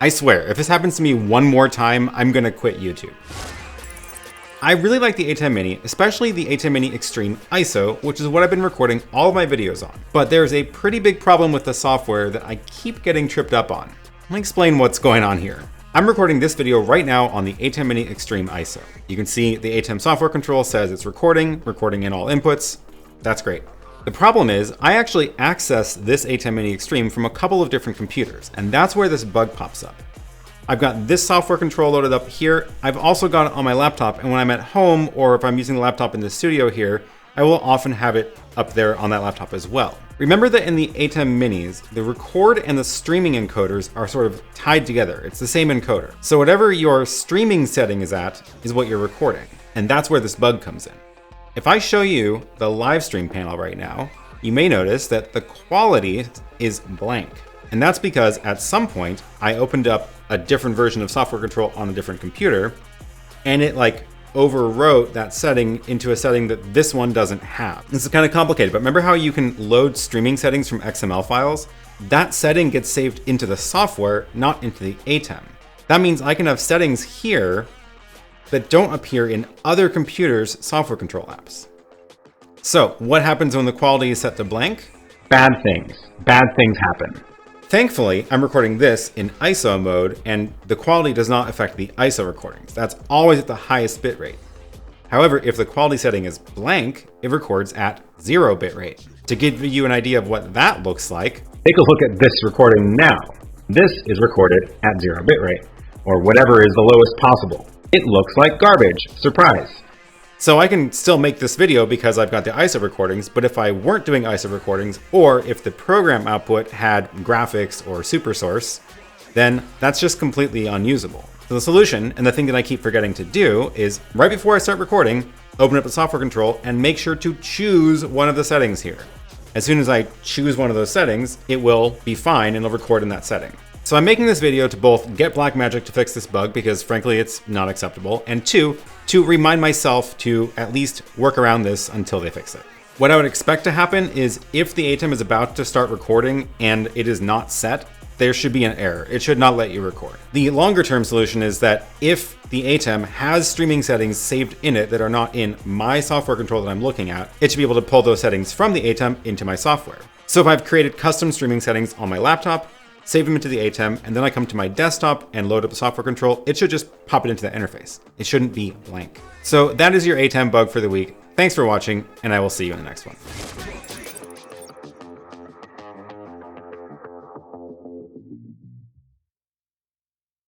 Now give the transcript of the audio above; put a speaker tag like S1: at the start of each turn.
S1: I swear, if this happens to me one more time, I'm gonna quit YouTube. I really like the ATEM Mini, especially the ATEM Mini Extreme ISO, which is what I've been recording all of my videos on. But there's a pretty big problem with the software that I keep getting tripped up on. Let me explain what's going on here. I'm recording this video right now on the ATEM Mini Extreme ISO. You can see the ATEM software control says it's recording in all inputs. That's great. The problem is I actually access this ATEM Mini Extreme from a couple of different computers, and that's where this bug pops up. I've got this software control loaded up here. I've also got it on my laptop, and when I'm at home or if I'm using the laptop in the studio here, I will often have it up there on that laptop as well. Remember that in the ATEM Minis, the record and the streaming encoders are sort of tied together. It's the same encoder. So whatever your streaming setting is at is what you're recording. And that's where this bug comes in. If I show you the live stream panel right now, you may notice that the quality is blank. And that's because at some point I opened up a different version of software control on a different computer, and it overwrote that setting into a setting that this one doesn't have. This is kind of complicated, but remember how you can load streaming settings from XML files? That setting gets saved into the software, not into the ATEM. That means I can have settings here that don't appear in other computers' software control apps. So what happens when the quality is set to blank?
S2: Bad things happen.
S1: Thankfully, I'm recording this in ISO mode, and the quality does not affect the ISO recordings. That's always at the highest bitrate. However, if the quality setting is blank, it records at 0 bitrate. To give you an idea of what that looks like,
S2: take a look at this recording now. This is recorded at 0 bitrate, or whatever is the lowest possible. It looks like garbage. Surprise.
S1: So I can still make this video because I've got the ISO recordings, but if I weren't doing ISO recordings, or if the program output had graphics or supersource, then that's just completely unusable. So the solution, and the thing that I keep forgetting to do, is right before I start recording, open up the software control and make sure to choose one of the settings here. As soon as I choose one of those settings, it will be fine and it'll record in that setting. So I'm making this video to both get Blackmagic to fix this bug, because frankly it's not acceptable, and two, to remind myself to at least work around this until they fix it. What I would expect to happen is if the ATEM is about to start recording and it is not set, there should be an error. It should not let you record. The longer term solution is that if the ATEM has streaming settings saved in it that are not in my software control that I'm looking at, it should be able to pull those settings from the ATEM into my software. So if I've created custom streaming settings on my laptop, save them into the ATEM, and then I come to my desktop and load up the software control, it should just pop it into that interface. It shouldn't be blank. So that is your ATEM bug for the week. Thanks for watching, and I will see you in the next one.